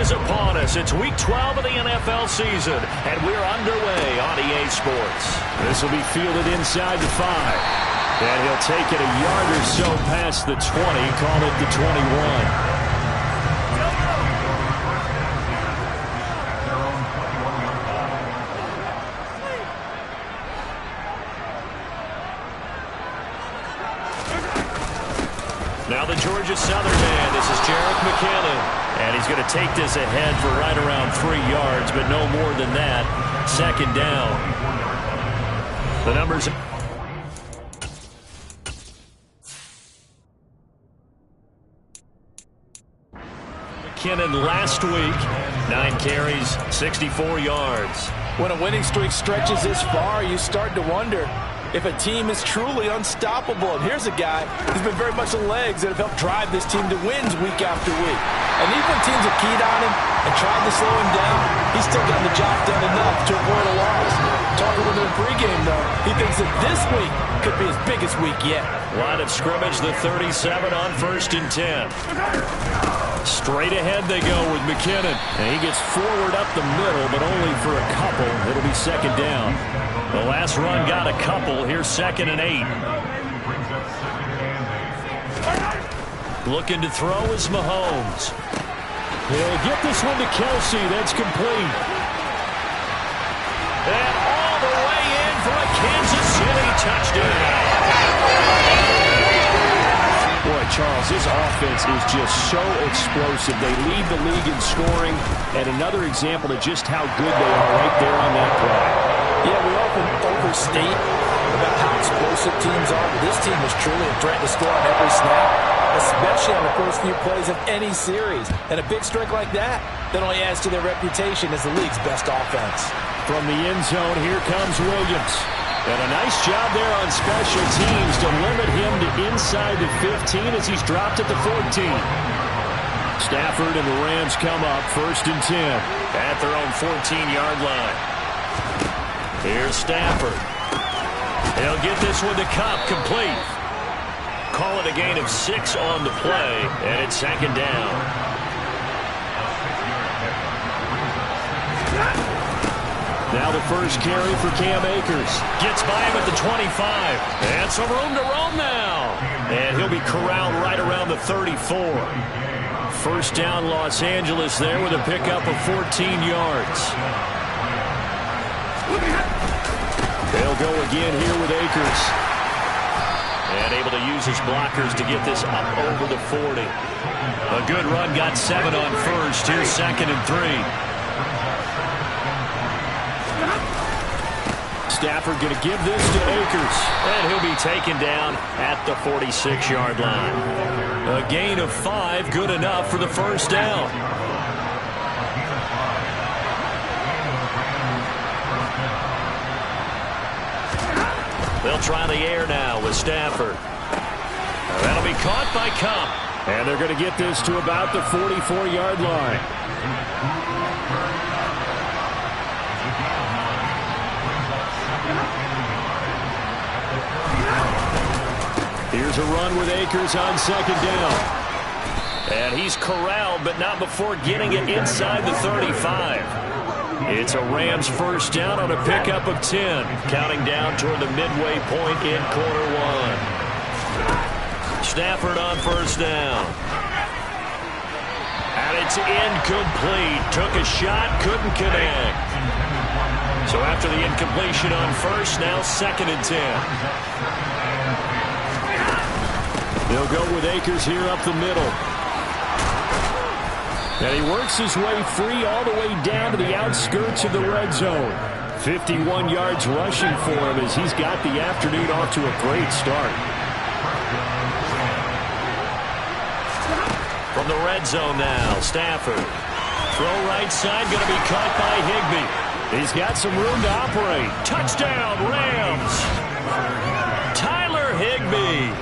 is upon us. It's Week 12 of the NFL season, and we're underway on EA Sports. This will be fielded inside the 5. And he'll take it a yard or so past the 20, call it the 21. Now the Georgia Southern man, this is Jerick McKinnon. And he's going to take this ahead for right around 3 yards, but no more than that. Second down. The numbers. McKinnon last week, 9 carries, 64 yards. When a winning streak stretches this far, you start to wonder if a team is truly unstoppable. And here's a guy who's been very much the legs that have helped drive this team to wins week after week. And even when teams have keyed on him and tried to slow him down, he's still gotten the job done enough to avoid a loss. Talking with him in pregame, though, he thinks that this week could be his biggest week yet. Line of scrimmage, the 37 on 1st and 10. Straight ahead they go with McKinnon. And he gets forward up the middle, but only for a couple. It'll be second down. The last run got a couple. Here's 2nd and 8. Looking to throw is Mahomes. He'll get this one to Kelsey. That's complete. And all the way in for a Kansas City touchdown. Boy, Charles, this offense is just so explosive. They lead the league in scoring, and another example of just how good they are right there on that play. Yeah, we often overstate about how explosive teams are, but this team is truly a threat to score on every snap, especially on the first few plays of any series. And a big strike like that only adds to their reputation as the league's best offense. From the end zone, here comes Williams. And a nice job there on special teams to limit him to inside the 15 as he's dropped at the 14. Stafford and the Rams come up 1st and 10. At their own 14-yard line. Here's Stafford. He'll get this one to Cup, complete. Call it a gain of 6 on the play, and it's second down. Now the first carry for Cam Akers. Gets by him at the 25. And some room to roam now. And he'll be corralled right around the 34. First down Los Angeles there with a pickup of 14 yards. They'll go again here with Akers. And able to use his blockers to get this up over the 40. A good run, got 7 on first. Here's 2nd and 3. Stafford going to give this to Akers. And he'll be taken down at the 46-yard line. A gain of 5, good enough for the first down. They'll try the air now with Stafford. That'll be caught by Cup. And they're going to get this to about the 44-yard line. Here's a run with Akers on 2nd down. And he's corralled, but not before getting it inside the 35. It's a Rams first down on a pickup of 10. Counting down toward the midway point in quarter 1. Stafford on first down. And it's incomplete. Took a shot, couldn't connect. So after the incompletion on first, now 2nd and 10. They'll go with Akers here up the middle. And he works his way free all the way down to the outskirts of the red zone. 51 yards rushing for him as he's got the afternoon off to a great start. From the red zone now, Stafford. Throw right side, going to be caught by Higbee. He's got some room to operate. Touchdown, Rams. Tyler Higbee.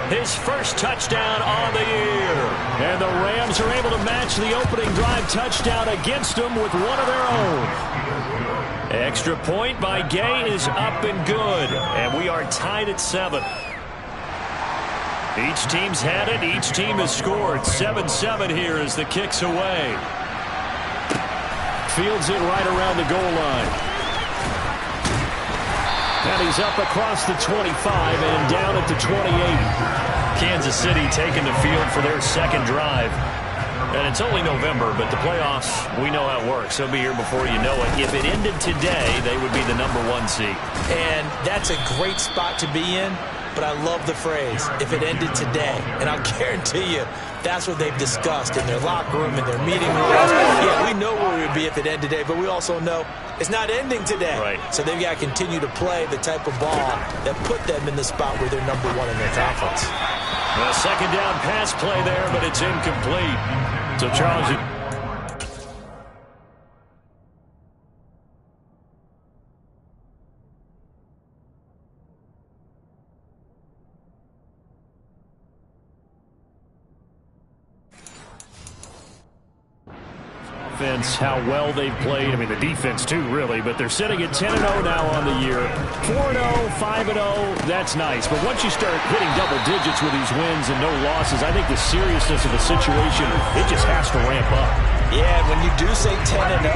His first touchdown on the year. And the Rams are able to match the opening drive touchdown against them with one of their own. Extra point by Gay is up and good. And we are tied at 7. Each team's had it. Each team has scored. 7-7 here as the kick's away. fields it right around the goal line. And he's up across the 25 and down at the 28. Kansas City taking the field for their second drive. And it's only November, but the playoffs, we know how it works. They'll be here before you know it. If it ended today, they would be the #1 seed. And that's a great spot to be in, but I love the phrase, if it ended today. And I'll guarantee you, that's what they've discussed in their locker room, in their meeting rooms. Yeah, we know where we would be if it ended today, but we also know it's not ending today. Right. So they've got to continue to play the type of ball that put them in the spot where they're #1 in their conference. A second down pass play there, but it's incomplete. So, Charles, offense, how well they've played. I mean, the defense too, really, but they're sitting at 10-0 now on the year. 4-0, 5-0, that's nice. But once you start hitting double digits with these wins and no losses, I think the seriousness of the situation, it just has to ramp up. Yeah, when you do say 10-0,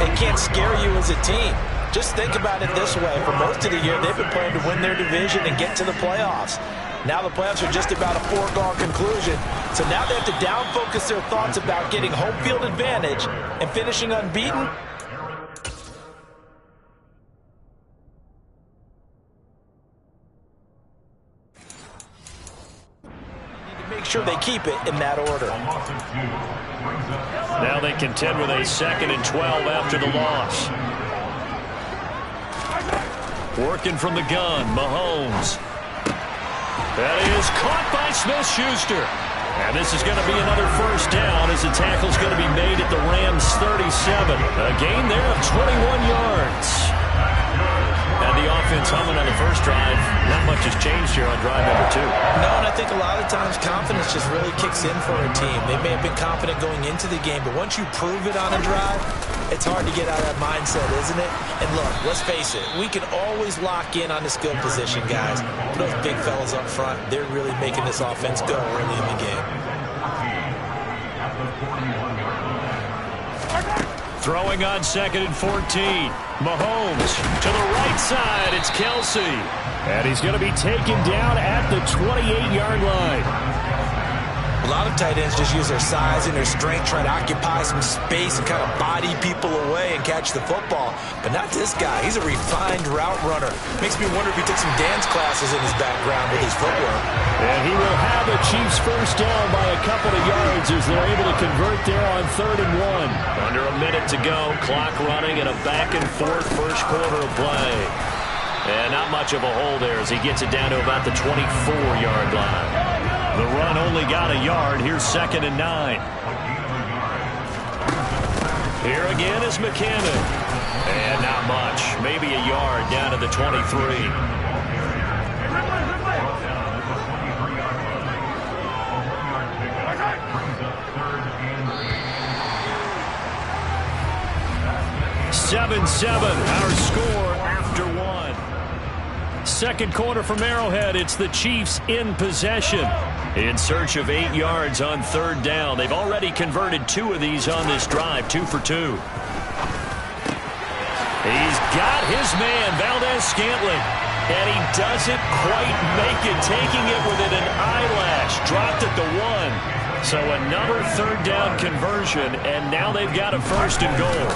it can't scare you as a team. Just think about it this way. For most of the year, they've been playing to win their division and get to the playoffs. Now the playoffs are just about a foregone conclusion. So now they have to down-focus their thoughts about getting home field advantage and finishing unbeaten. Need to make sure they keep it in that order. Now they contend with a 2nd and 12 after the loss. Working from the gun, Mahomes. That is caught by Smith-Schuster. And this is going to be another first down as the tackle's going to be made at the Rams' 37. A gain there of 21 yards. And the offense humming on the first drive. Not much has changed here on drive number 2. No, and I think a lot of times confidence just really kicks in for a team. They may have been confident going into the game, but once you prove it on a drive, it's hard to get out of that mindset, isn't it? And look, let's face it, we can always lock in on the skill position, guys. But those big fellas up front, they're really making this offense go early in the game. Throwing on 2nd and 14. Mahomes to the right side. It's Kelsey. And he's going to be taken down at the 28-yard line. A lot of tight ends just use their size and their strength, try to occupy some space and kind of body people away and catch the football. But not this guy. He's a refined route runner. Makes me wonder if he took some dance classes in his background with his footwork. And he will have the Chiefs first down by a couple of yards as they're able to convert there on 3rd and 1. Under a minute to go. Clock running and a back-and-forth first quarter of play. And not much of a hole there as he gets it down to about the 24-yard line. The run only got a yard. Here's 2nd and 9. Here again is McKinnon. And not much. Maybe a yard down to the 23. Seven, our score after 1. Second quarter from Arrowhead. It's the Chiefs in possession. In search of 8 yards on 3rd down. They've already converted 2 of these on this drive, 2 for 2. He's got his man, Valdez-Scantling. And he doesn't quite make it, taking it within an eyelash. Dropped at the 1. So another 3rd down conversion, and now they've got a 1st and goal.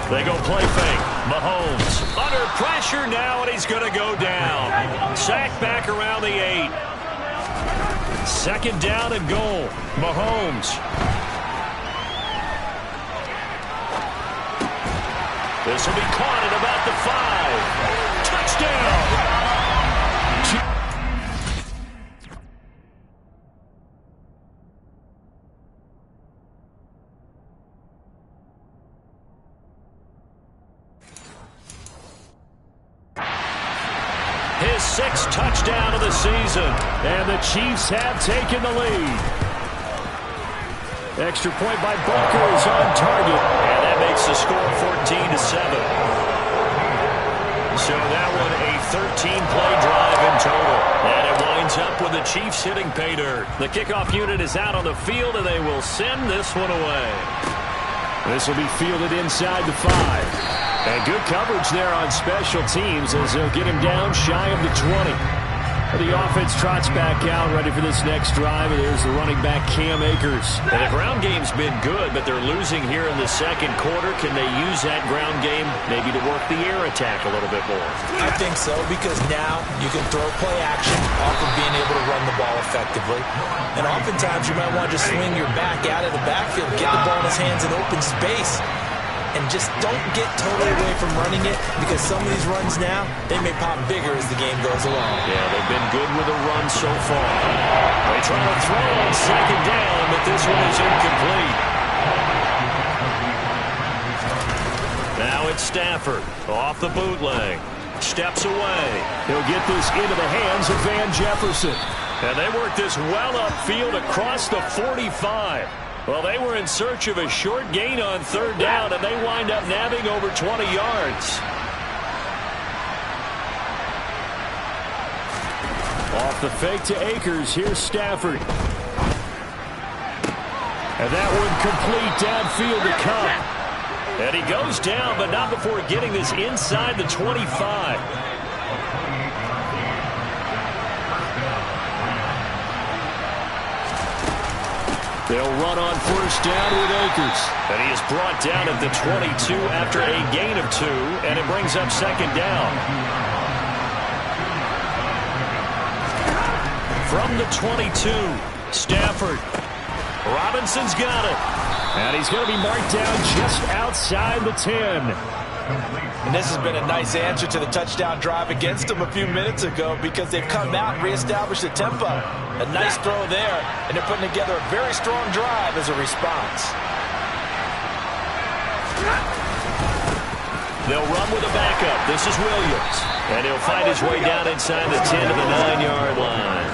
They go play fake. Mahomes under pressure now, and he's going to go down. Sacked back around the 8. 2nd down and goal. Mahomes. This will be caught at about the 5. Touchdown! His 6th touchdown of the season. And the Chiefs have taken the lead. Extra point by Booker is on target. And that makes the score 14-7. So that one a 13-play drive in total. And it winds up with the Chiefs hitting pay dirt. The kickoff unit is out on the field, and they will send this one away. This will be fielded inside the 5. And good coverage there on special teams as they'll get him down shy of the 20. The offense trots back out, ready for this next drive. And there's the running back, Cam Akers. And the ground game's been good, but they're losing here in the second quarter. Can they use that ground game maybe to work the air attack a little bit more? I think so, because now you can throw play action off of being able to run the ball effectively. And oftentimes you might want to just swing your back out of the backfield, get the ball in his hands in open space. And just don't get totally away from running it, because some of these runs now, they may pop bigger as the game goes along. Yeah, they've been good with a run so far. They try to throw on second down, but this one is incomplete. Now it's Stafford off the bootleg. Steps away. He'll get this into the hands of Van Jefferson. And they work this well upfield across the 45. Well, they were in search of a short gain on third down, and they wind up nabbing over 20 yards. Off the fake to Akers. Here's Stafford. And that one complete downfield to Cup. And he goes down, but not before getting this inside the 25. They'll run on first down with Akers. And he is brought down at the 22 after a gain of 2, and it brings up second down. From the 22, Stafford. Robinson's got it. And he's going to be marked down just outside the 10. And this has been a nice answer to the touchdown drive against them a few minutes ago, because they've come out and reestablished the tempo. A nice throw there, and they're putting together a very strong drive as a response. They'll run with a backup. This is Williams. And he'll fight his way down inside the 10 to the 9-yard line.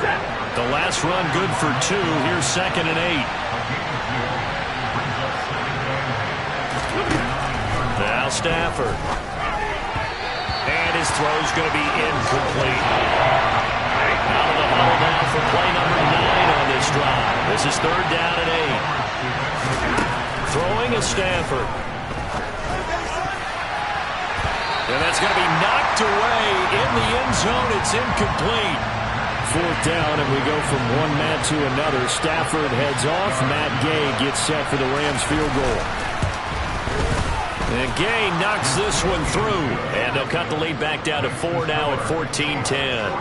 The last run good for 2. Here's second and 8. Now Stafford. And his throw's going to be incomplete. Out of the huddle now for play number 9 on this drive. This is third down and 8. Throwing is Stafford. And that's going to be knocked away in the end zone. It's incomplete. Fourth down, and we go from one man to another. Stafford heads off. Matt Gay gets set for the Rams field goal. And Gay knocks this one through. And they'll cut the lead back down to 4 now at 14-10.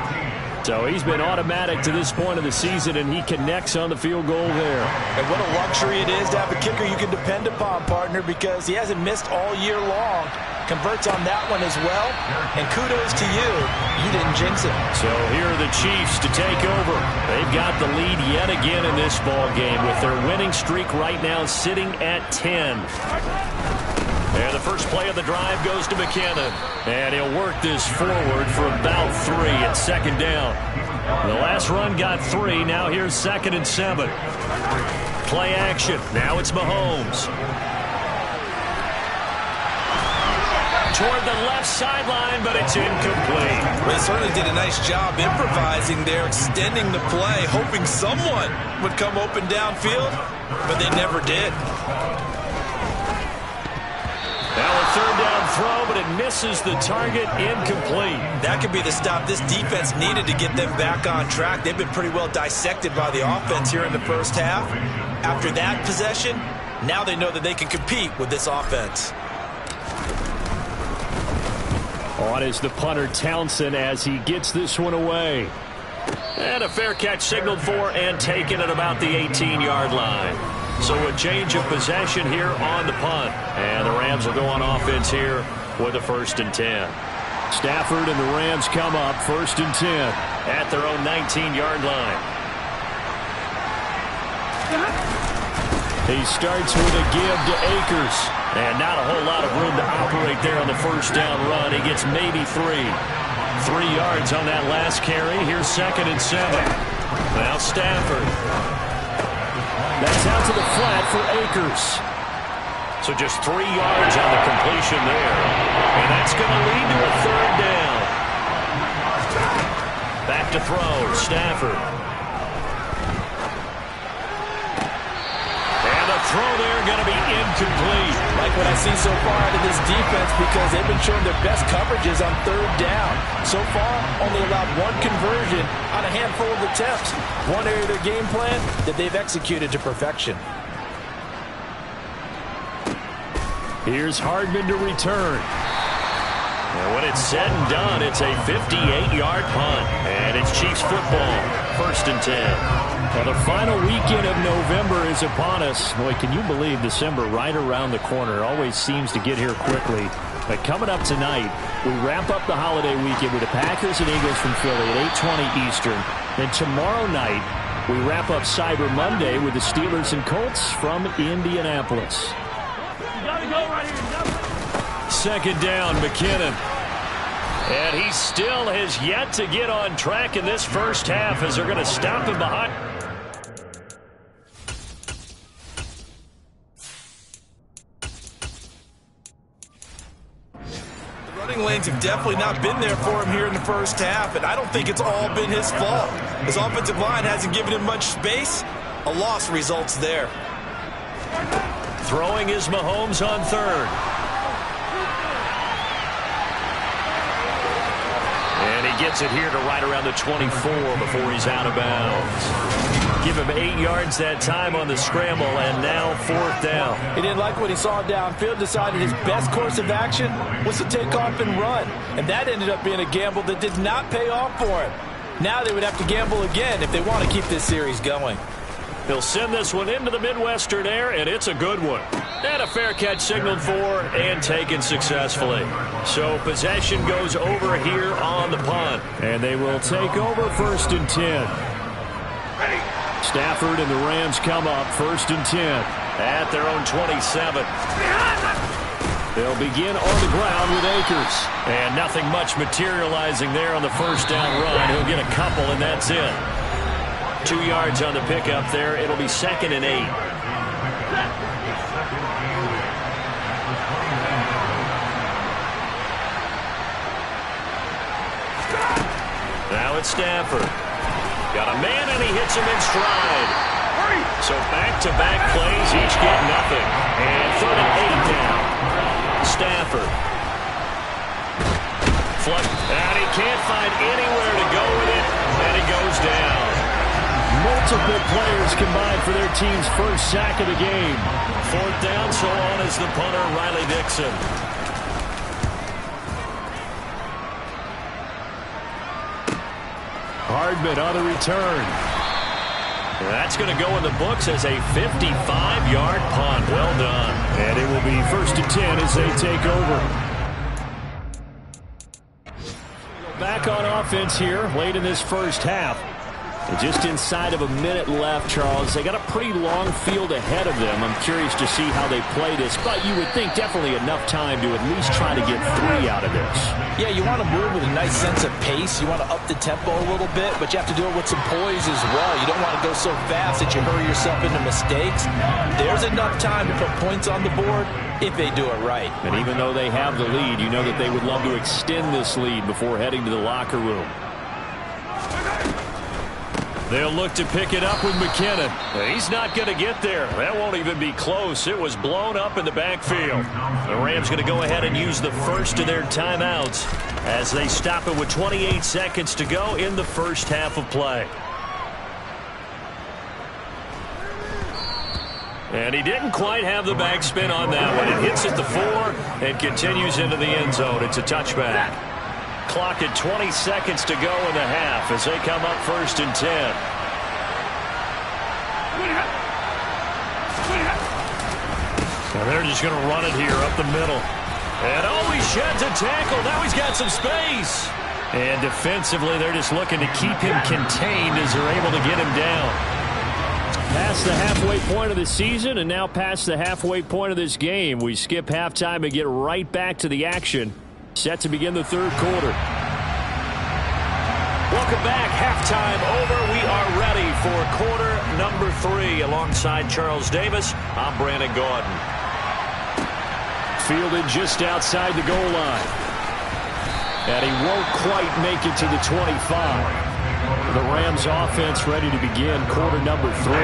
So he's been automatic to this point of the season, and he connects on the field goal there. And what a luxury it is to have a kicker you can depend upon, partner, because he hasn't missed all year long. Converts on that one as well. And kudos to you. You didn't jinx it. So here are the Chiefs to take over. They've got the lead yet again in this ball game, with their winning streak right now sitting at 10. And the first play of the drive goes to McKinnon. And he'll work this forward for about 3 at second down. The last run got 3. Now here's second and 7. Play action. Now it's Mahomes. Toward the left sideline, but it's incomplete. They certainly did a nice job improvising there, extending the play, hoping someone would come open downfield, but they never did. Now a third down throw, but it misses the target, incomplete. That could be the stop this defense needed to get them back on track. They've been pretty well dissected by the offense here in the first half. After that possession, now they know that they can compete with this offense. On is the punter, Townsend, as he gets this one away. And a fair catch signaled for and taken at about the 18-yard line. So a change of possession here on the punt. And the Rams will go on offense here with a 1st and 10. Stafford and the Rams come up 1st and 10. At their own 19-yard line. He starts with a give to Akers. And not a whole lot of room to operate there on the first down run. He gets maybe 3. 3 yards on that last carry. Here's second and 7. Now Stafford. That's out to the flat for Akers. So just 3 yards on the completion there. And that's going to lead to a third down. Back to throw, Stafford. And a throw there going to be incomplete. Like what I see so far out of this defense, because they've been showing their best coverages on third down. So far, only allowed one conversion on a handful of attempts. One area of their game plan that they've executed to perfection. Here's Hardman to return. And when it's said and done, it's a 58-yard punt. And it's Chiefs football, 1st and 10. Well, the final weekend of November is upon us. Boy, can you believe December right around the corner? Always seems to get here quickly. But coming up tonight, we wrap up the holiday weekend with the Packers and Eagles from Philly at 8:20 Eastern. Then tomorrow night, we wrap up Cyber Monday with the Steelers and Colts from Indianapolis. Second down, McKinnon. And he still has yet to get on track in this first half as they're going to stop him behind. The running lanes have definitely not been there for him here in the first half, and I don't think it's all been his fault. His offensive line hasn't given him much space. A loss results there. Throwing is Mahomes on third. And he gets it here to right around the 24 before he's out of bounds. Give him 8 yards that time on the scramble, and now 4th down. He didn't like what he saw downfield, decided his best course of action was to take off and run. And that ended up being a gamble that did not pay off for him. Now they would have to gamble again if they want to keep this series going. He'll send this one into the Midwestern air, and it's a good one. And a fair catch signaled for and taken successfully. So possession goes over here on the punt. And they will take over 1st and 10. Stafford and the Rams come up 1st and 10 at their own 27. They'll begin on the ground with Akers. And nothing much materializing there on the first down run. He'll get a couple, and that's it. 2 yards on the pickup there. It'll be 2nd and 8. Now it's Stafford. Got a man, and he hits him in stride. So back-to-back plays, each get nothing. And 3rd and 8 down. Stafford. Flush. And he can't find anywhere to go with it. And he goes down. Multiple players combined for their team's first sack of the game. 4th down, so on is the punter, Riley Dixon. Hardman on the return. That's going to go in the books as a 55-yard punt. Well done. And it will be 1st and 10 as they take over. Back on offense here late in this first half. Just inside of a minute left, Charles. They got a pretty long field ahead of them. I'm curious to see how they play this, but you would think definitely enough time to at least try to get 3 out of this. Yeah, you want to move with a nice sense of pace. You want to up the tempo a little bit, but you have to do it with some poise as well. You don't want to go so fast that you hurry yourself into mistakes. There's enough time to put points on the board if they do it right. And even though they have the lead, you know that they would love to extend this lead before heading to the locker room. They'll look to pick it up with McKinnon. He's not going to get there. That won't even be close. It was blown up in the backfield. The Rams going to go ahead and use the first of their timeouts as they stop it with 28 seconds to go in the first half of play. And he didn't quite have the backspin on that one. It hits at the 4 and continues into the end zone. It's a touchback. Clock at 20 seconds to go in the half as they come up 1st and 10. And they're just going to run it here up the middle. And he sheds a tackle. Now he's got some space. And defensively, they're just looking to keep him contained as they're able to get him down. Past the halfway point of the season and now past the halfway point of this game. We skip halftime and get right back to the action. Set to begin the third quarter. Welcome back. Halftime over. We are ready for quarter number 3. Alongside Charles Davis, I'm Brandon Gordon. Fielded just outside the goal line. And he won't quite make it to the 25. The Rams offense ready to begin quarter number 3.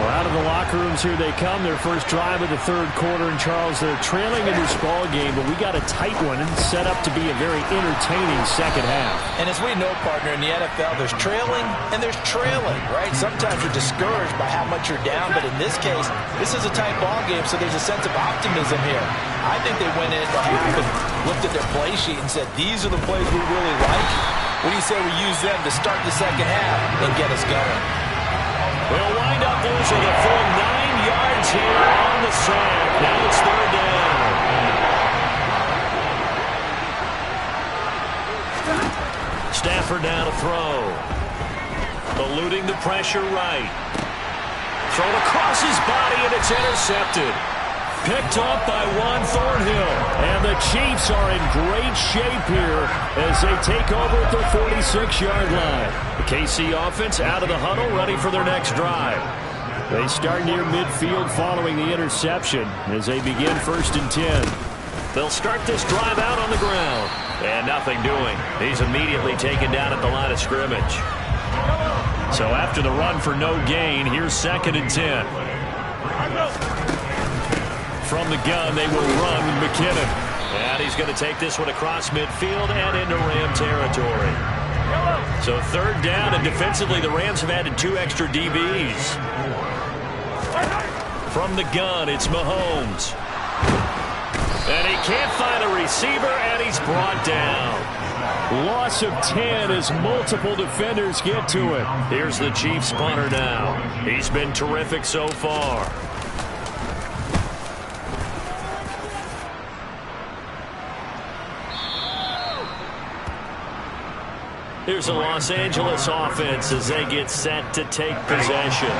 Well, out of the locker rooms here they come. Their first drive of the third quarter. And, Charles, they're trailing in this ball game, but we got a tight one and set up to be a very entertaining second half. And as we know, partner, in the NFL, there's trailing and there's trailing, right? Sometimes you're discouraged by how much you're down, but in this case, this is a tight ball game, so there's a sense of optimism here. I think they went in the half and looked at their play sheet and said, these are the plays we really like. What do you say we use them to start the second half and get us going? They'll wind up losing a full 9 yards here on the sack. Now it's third down. Stafford now to throw. Eluding the pressure right. Thrown across his body, and it's intercepted. Picked up by Juan Thornhill. And the Chiefs are in great shape here as they take over at the 46-yard line. The KC offense out of the huddle, ready for their next drive. They start near midfield following the interception as they begin 1st and 10. They'll start this drive out on the ground. And nothing doing. He's immediately taken down at the line of scrimmage. So after the run for no gain, here's 2nd and 10. From the gun, they will run with McKinnon. And he's going to take this one across midfield and into Ram territory. So 3rd down, and defensively, the Rams have added 2 extra DBs. From the gun, it's Mahomes. And he can't find a receiver, and he's brought down. Loss of 10 as multiple defenders get to it. Here's the Chiefs punter now. He's been terrific so far. Here's a Los Angeles offense as they get set to take possession.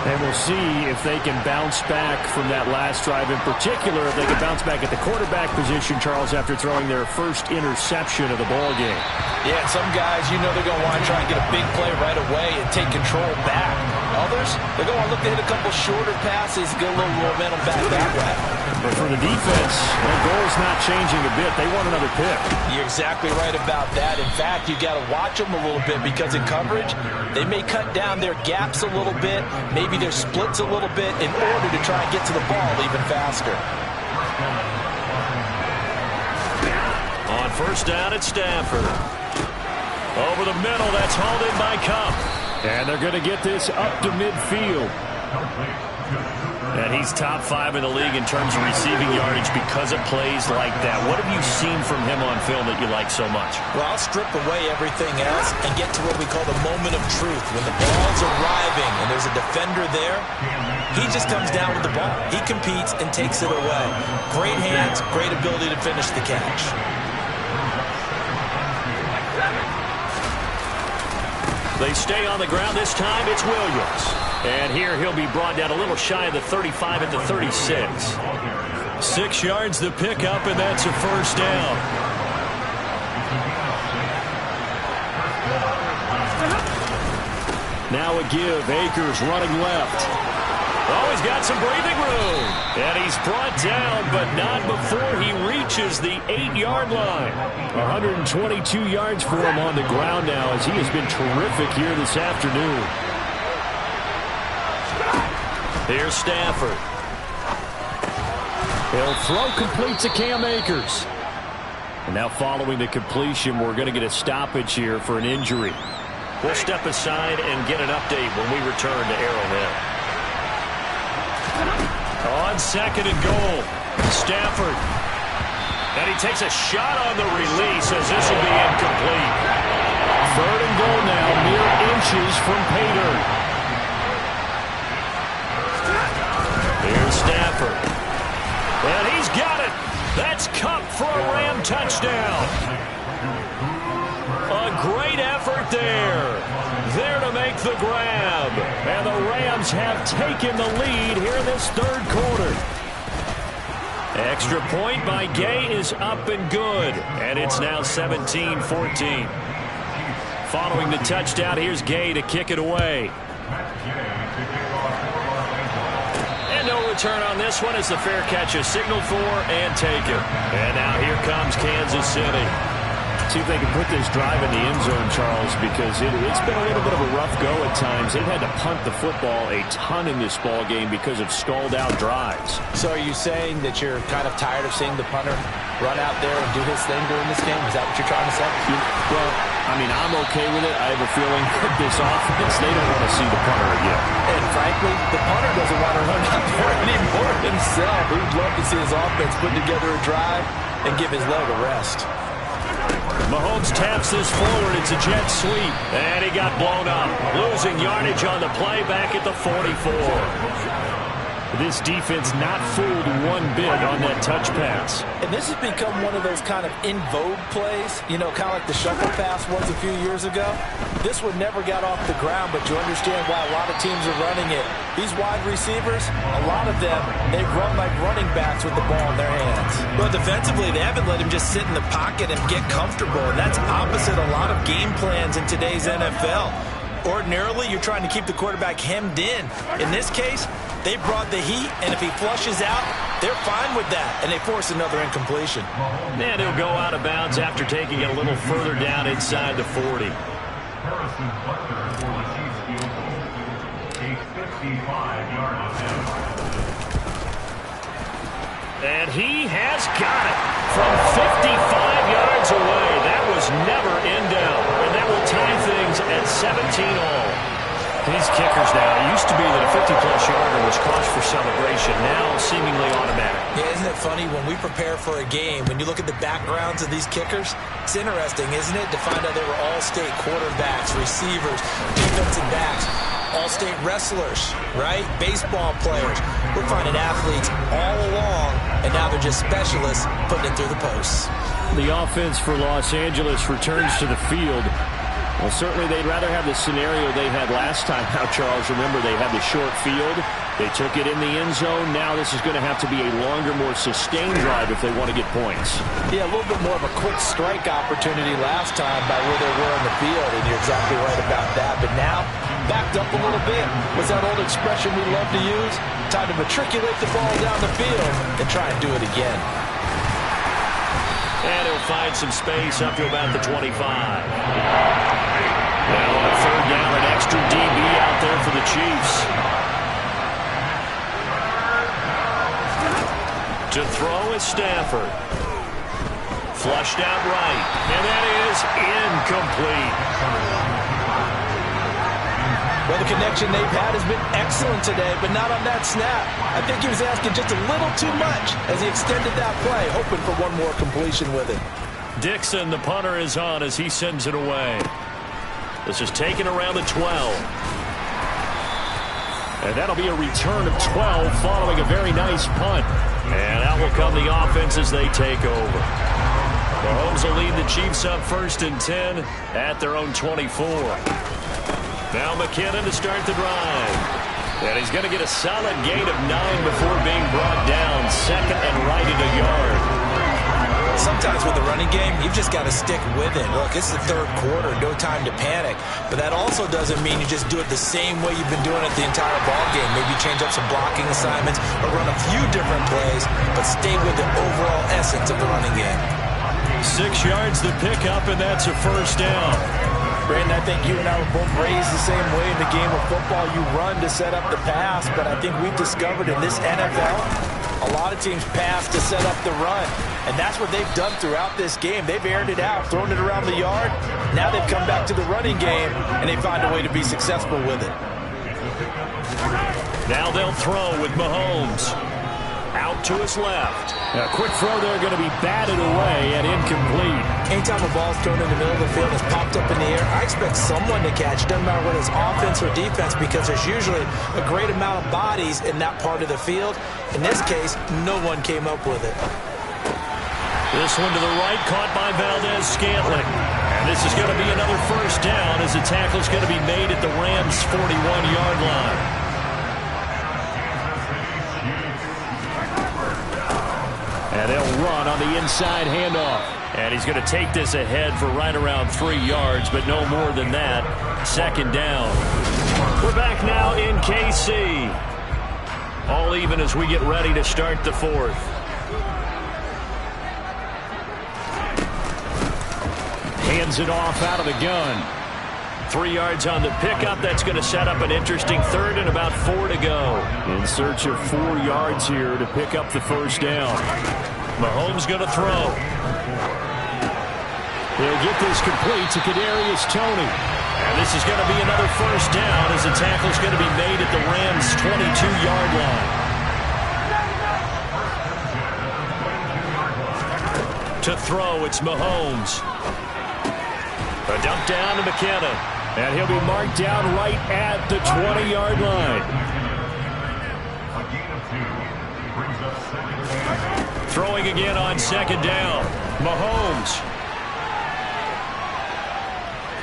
And we'll see if they can bounce back from that last drive. In particular, if they can bounce back at the quarterback position, Charles, after throwing their first interception of the ball game. Yeah, some guys, you know they're going to want to try and get a big play right away and take control back. Others, they're going to look to hit a couple shorter passes, get a little momentum back that way. But for the defense, their goal's not changing a bit. They want another pick. You're exactly right about that. In fact, you got to watch them a little bit because in coverage, they may cut down their gaps a little bit, maybe their splits a little bit in order to try and get to the ball even faster. On 1st down, it's Stafford. Over the middle, that's hauled in by Cup. And they're going to get this up to midfield. And he's top 5 in the league in terms of receiving yardage because of plays like that. What have you seen from him on film that you like so much? Well, I'll strip away everything else and get to what we call the moment of truth. When the ball's arriving and there's a defender there, he just comes down with the ball. He competes and takes it away. Great hands, great ability to finish the catch. They stay on the ground. This time it's Williams. And here he'll be brought down a little shy of the 35 at the 36. 6 yards the pickup, and that's a 1st down. Now a give. Akers running left. Oh, he's got some breathing room. And he's brought down, but not before he reaches the 8-yard line. 122 yards for him on the ground now as he has been terrific here this afternoon. Here's Stafford. He'll throw complete to Cam Akers. And now following the completion, we're going to get a stoppage here for an injury. We'll step aside and get an update when we return to Arrowhead. On 2nd and goal, Stafford. And he takes a shot on the release as this will be incomplete. 3rd and goal now, mere inches from pay dirt. Here's Stafford. And he's got it. That's Cup for a Ram touchdown. A great effort there. There to make the grab. And the Rams have taken the lead here in this 3rd quarter. Extra point by Gay is up and good. And it's now 17-14. Following the touchdown, here's Gay to kick it away. And no return on this one as the fair catch is signaled for and taken. And now here comes Kansas City. See if they can put this drive in the end zone, Charles, because it's been a little bit of a rough go at times. They've had to punt the football a ton in this ball game because of stalled-out drives. So are you saying that you're kind of tired of seeing the punter run out there and do his thing during this game? Is that what you're trying to say? Well, I mean, I'm okay with it. I have a feeling that this offense, they don't want to see the punter again. And frankly, the punter doesn't want to run out there anymore himself. He'd love to see his offense put together a drive and give his leg a rest. Mahomes taps this forward. It's a jet sweep. And he got blown up. Losing yardage on the play back at the 44. This defense not fooled one bit on that touch pass. And this has become one of those kind of in vogue plays, you know, kind of like the shuffle pass was a few years ago. This one never got off the ground, but you understand why a lot of teams are running it. These wide receivers, a lot of them, they run like running backs with the ball in their hands. Well, defensively, they haven't let him just sit in the pocket and get comfortable, and that's opposite a lot of game plans in today's NFL. Ordinarily, you're trying to keep the quarterback hemmed in. In this case, they brought the heat, and if he flushes out, they're fine with that, and they force another incompletion. And he'll go out of bounds after taking it a little further down inside the 40. And he has got it from 55 yards away. That was never in doubt, and that will tie things at 17-all. These kickers now, it used to be that a 50-plus yarder was cause for celebration. Now, seemingly automatic. Yeah, isn't it funny when we prepare for a game, when you look at the backgrounds of these kickers, it's interesting, isn't it, to find out they were all-state quarterbacks, receivers, defensive backs, all-state wrestlers, right? Baseball players. We're finding athletes all along, and now they're just specialists putting it through the posts. The offense for Los Angeles returns to the field. Well, certainly they'd rather have the scenario they had last time. Now, Charles, remember, they had the short field. They took it in the end zone. Now this is going to have to be a longer, more sustained drive if they want to get points. Yeah, a little bit more of a quick strike opportunity last time by where they were on the field, and you're exactly right about that. But now, backed up a little bit. What's that old expression we love to use? Time to matriculate the ball down the field and try and do it again. And he'll find some space up to about the 25. Now on third down, an extra DB out there for the Chiefs. To throw is Stafford. Flushed out right. And that is incomplete. Well, the connection they've had has been excellent today, but not on that snap. I think he was asking just a little too much as he extended that play, hoping for one more completion with it. Dixon, the punter, is on as he sends it away. This is taken around the 12. And that'll be a return of 12 following a very nice punt. And out will come the offense as they take over. Mahomes will lead the Chiefs up 1st and 10 at their own 24. Now McKinnon to start the drive. And he's going to get a solid gain of 9 before being brought down. Second and right at a yard. Sometimes with the running game, you've just got to stick with it. Look, it's the third quarter, no time to panic. But that also doesn't mean you just do it the same way you've been doing it the entire ball game. Maybe change up some blocking assignments or run a few different plays, but stay with the overall essence of the running game. 6 yards to pick up, and that's a first down. Brandon, I think you and I were both raised the same way in the game of football. You run to set up the pass, but I think we've discovered in this NFL, a lot of teams pass to set up the run. And that's what they've done throughout this game. They've aired it out, thrown it around the yard. Now they've come back to the running game, and they find a way to be successful with it. Now they'll throw with Mahomes. Out to his left. A quick throw there going to be batted away and incomplete. Anytime a ball's thrown in the middle of the field and it's popped up in the air, I expect someone to catch. Doesn't matter whether it's offense or defense, because there's usually a great amount of bodies in that part of the field. In this case, no one came up with it. This one to the right, caught by Valdez-Scantling. And this is going to be another first down as the tackle's going to be made at the Rams' 41-yard line. And they'll run on the inside handoff. And he's going to take this ahead for right around 3 yards, but no more than that. Second down. We're back now in KC. All even as we get ready to start the fourth. hands it off out of the gun. 3 yards on the pickup. That's going to set up an interesting third and about 4 to go. In search of 4 yards here to pick up the first down. Mahomes going to throw. He'll get this complete to Kadarius Toney. And this is going to be another first down as the tackle's going to be made at the Rams' 22-yard line. To throw, it's Mahomes. A dump down to McKinnon. And he'll be marked down right at the 20-yard line. Throwing again on second down. Mahomes.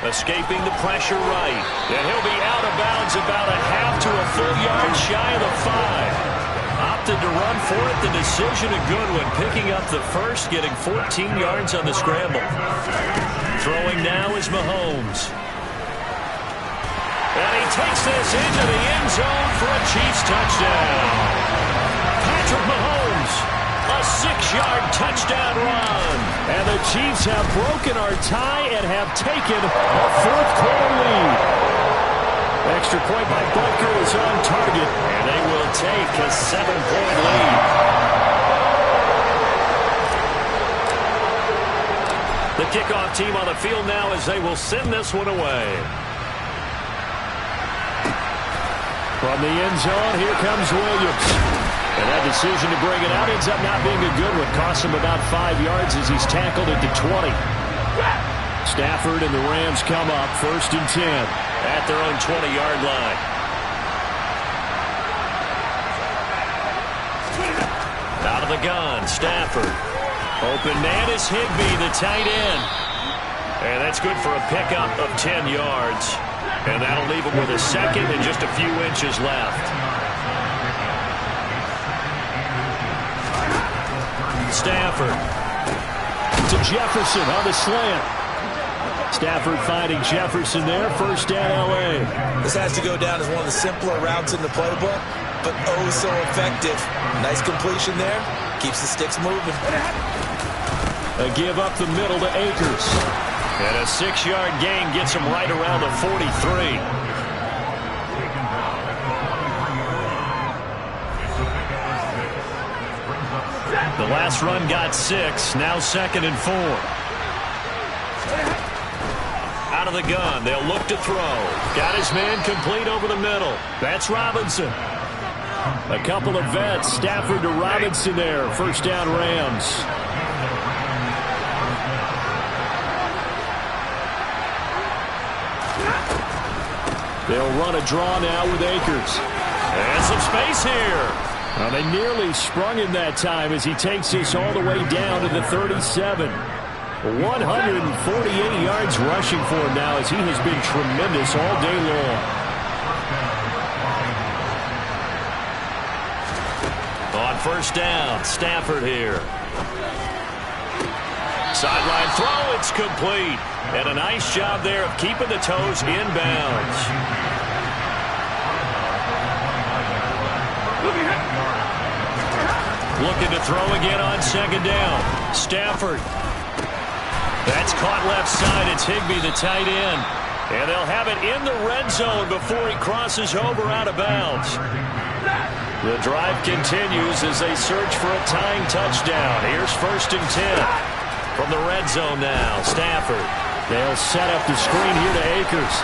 Escaping the pressure right. And he'll be out of bounds about a half to a full yard shy of the 5. Opted to run for it. The decision a good one. Picking up the first, getting 14 yards on the scramble. Throwing now is Mahomes. And he takes this into the end zone for a Chiefs touchdown. Patrick Mahomes, a 6-yard touchdown run. And the Chiefs have broken our tie and have taken a fourth-quarter lead. Extra point by Butker is on target, and they will take a 7-point lead. The kickoff team on the field now as they will send this one away. From the end zone, here comes Williams. And that decision to bring it out ends up not being a good one. Costs him about 5 yards as he's tackled at the 20. Stafford and the Rams come up 1st and 10 at their own 20-yard line. Out of the gun, Stafford. Open man is Higbee, the tight end. And that's good for a pickup of 10 yards. And that'll leave him with a second and just a few inches left. Stafford to Jefferson on the slant. Stafford finding Jefferson there. First down, L.A. This has to go down as one of the simpler routes in the playbook, but oh so effective. Nice completion there. Keeps the sticks moving. A give up the middle to Akers. And a 6-yard gain gets him right around the 43. The last run got 6. Now 2nd and 4. Out of the gun. They'll look to throw. Got his man complete over the middle. That's Robinson. A couple of vets. Stafford to Robinson there. First down, Rams. They'll run a draw now with Akers. And some space here. Well, they nearly sprung him that time as he takes this all the way down to the 37. 148 yards rushing for him now as he has been tremendous all day long. On first down, Stafford here. Sideline throw, it's complete. And a nice job there of keeping the toes inbounds. Looking to throw again on second down. Stafford. That's caught left side. It's Higbee, the tight end. And they'll have it in the red zone before he crosses over out of bounds. The drive continues as they search for a tying touchdown. Here's 1st and 10. From the red zone now, Stafford. They'll set up the screen here to Akers.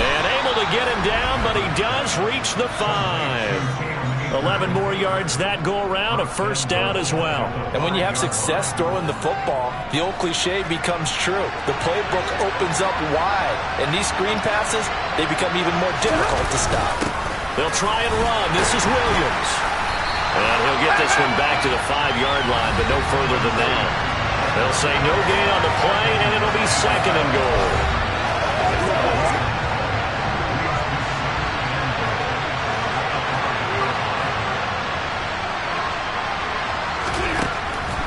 And able to get him down, but he does reach the 5. 11 more yards that go around, a first down as well. And when you have success throwing the football, the old cliche becomes true. The playbook opens up wide, and these screen passes, they become even more difficult to stop. They'll try and run. This is Williams. And he'll get this one back to the 5-yard line, but no further than that. They'll say no gain on the play, and it'll be 2nd and goal.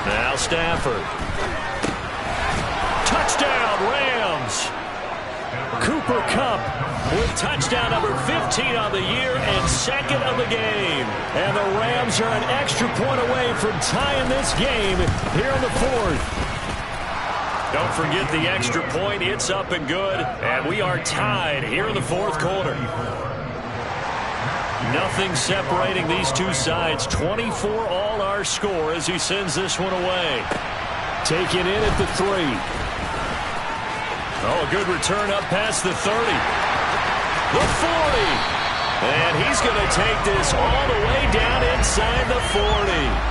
Now Stafford. Touchdown, Rams. Cooper Kupp with touchdown number 15 on the year and 2nd of the game. And the Rams are an extra point away from tying this game here in the 4th. Don't forget the extra point. It's up and good. And we are tied here in the fourth quarter. Nothing separating these two sides. 24 all our score as he sends this one away. Taken in at the 3. Oh, a good return up past the 30. The 40. And he's going to take this all the way down inside the 40.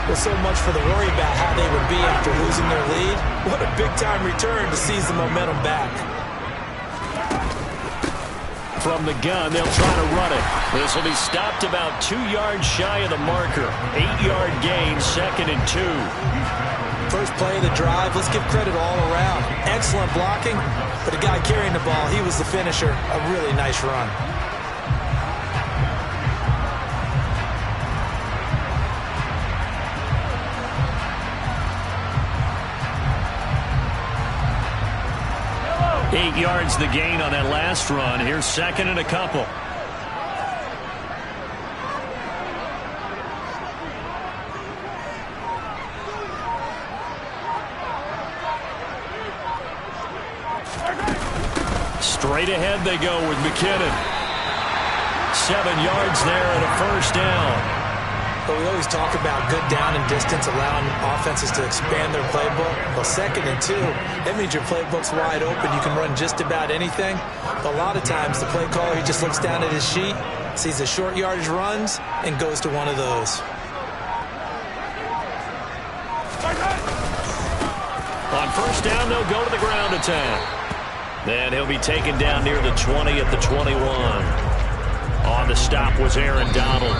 Well, so much for the worry about how they would be after losing their lead. What a big-time return to seize the momentum back. From the gun, they'll try to run it. This will be stopped about 2 yards shy of the marker. 8-yard gain, 2nd and 2. First play of the drive, let's give credit all around. Excellent blocking, but the guy carrying the ball, he was the finisher. A really nice run. Eight yards the gain on that last run. Here's 2nd and a couple. Straight ahead they go with McKinnon. 7 yards there and a first down. But we always talk about good down and distance, allowing offenses to expand their playbook. Well, 2nd and 2, that means your playbook's wide open. You can run just about anything. But a lot of times, the play caller, he just looks down at his sheet, sees the short yardage runs, and goes to one of those. On first down, they'll go to the ground attack. Then he'll be taken down near the 20 at the 21. On the stop was Aaron Donald.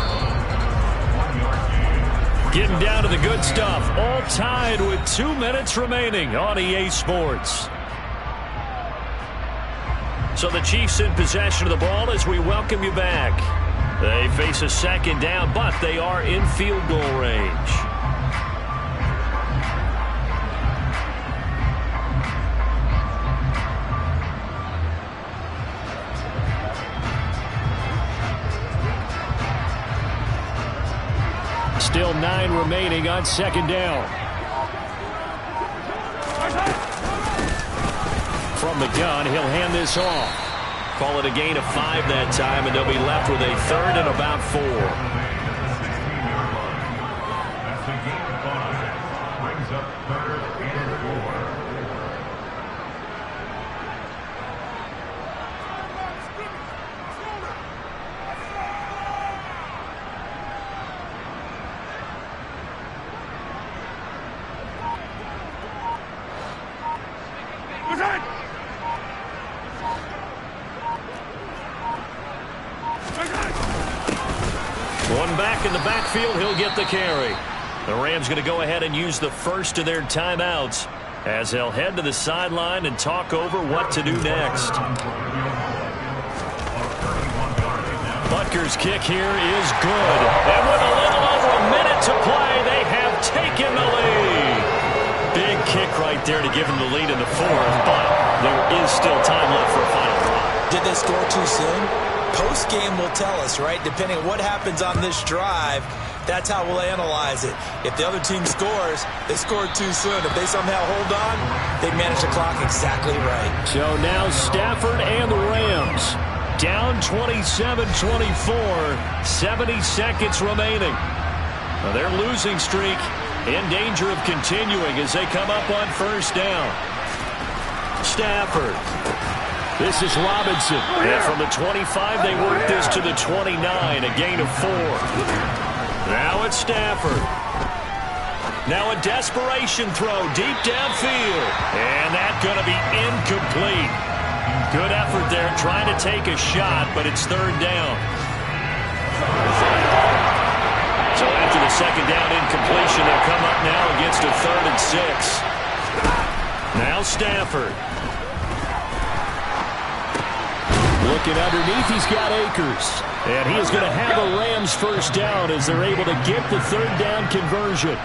Getting down to the good stuff. All tied with 2 minutes remaining on EA Sports. So the Chiefs in possession of the ball as we welcome you back. They face a 2nd down, but they are in field goal range. Still 9 remaining on 2nd down. From the gun, he'll hand this off. Call it a gain of 5 that time, and they'll be left with a 3rd and about 4. That's a gain of 5. Brings up 3rd and 4. One back in the backfield, he'll get the carry. The Rams going to go ahead and use the first of their timeouts as they'll head to the sideline and talk over what to do next. Butker's kick here is good. And with a little over a minute to play, they have taken the lead. Big kick right there to give them the lead in the 4th, but there is still time left for a final drive. Did they score too soon? Post-game will tell us, right? Depending on what happens on this drive, that's how we'll analyze it. If the other team scores, they scored too soon. If they somehow hold on, they manage the clock exactly right. So now Stafford and the Rams down 27-24, 70 seconds remaining. Now their losing streak in danger of continuing as they come up on first down. Stafford. This is Robinson. And from the 25, they work this to the 29, a gain of 4. Now it's Stafford. Now a desperation throw deep downfield. And that's going to be incomplete. Good effort there trying to take a shot, but it's 3rd down. So after the 2nd down incompletion, they'll come up now against a 3rd and 6. Now Stafford. Looking underneath, he's got Akers. And he is going to have a Rams first down as they're able to get the 3rd down conversion.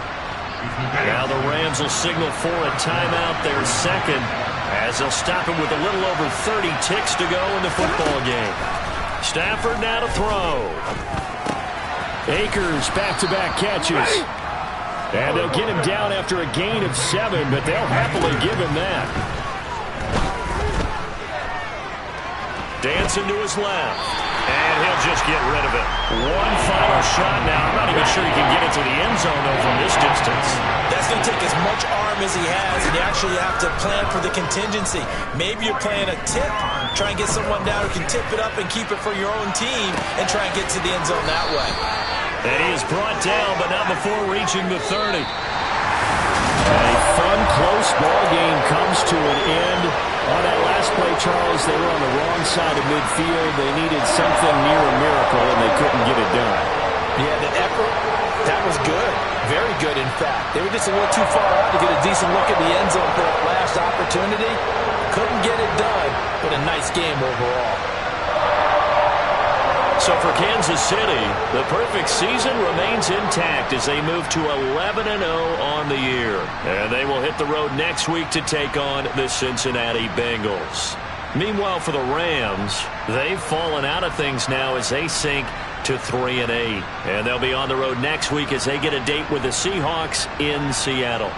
Now the Rams will signal for a timeout, their 2nd, as they'll stop him with a little over 30 ticks to go in the football game. Stafford now to throw. Akers back-to-back catches. And they'll get him down after a gain of 7, but they'll happily give him that. Dancing to his left. And he'll just get rid of it. One final shot now. I'm not even sure he can get it to the end zone, though, from this distance. That's going to take as much arm as he has, and you actually have to plan for the contingency. Maybe you're playing a tip. Try and get someone down who can tip it up and keep it for your own team and try and get to the end zone that way. And he is brought down, but not before reaching the 30. A fun, close ball game comes to an end. On that last play, Charles, they were on the wrong side of midfield. They needed something near a miracle, and they couldn't get it done. Yeah, the effort, that was good. Very good, in fact. They were just a little too far out to get a decent look at the end zone for that last opportunity. Couldn't get it done, but a nice game overall. So for Kansas City, the perfect season remains intact as they move to 11-0 on the year. And they will hit the road next week to take on the Cincinnati Bengals. Meanwhile, for the Rams, they've fallen out of things now as they sink to 3-8. And they'll be on the road next week as they get a date with the Seahawks in Seattle.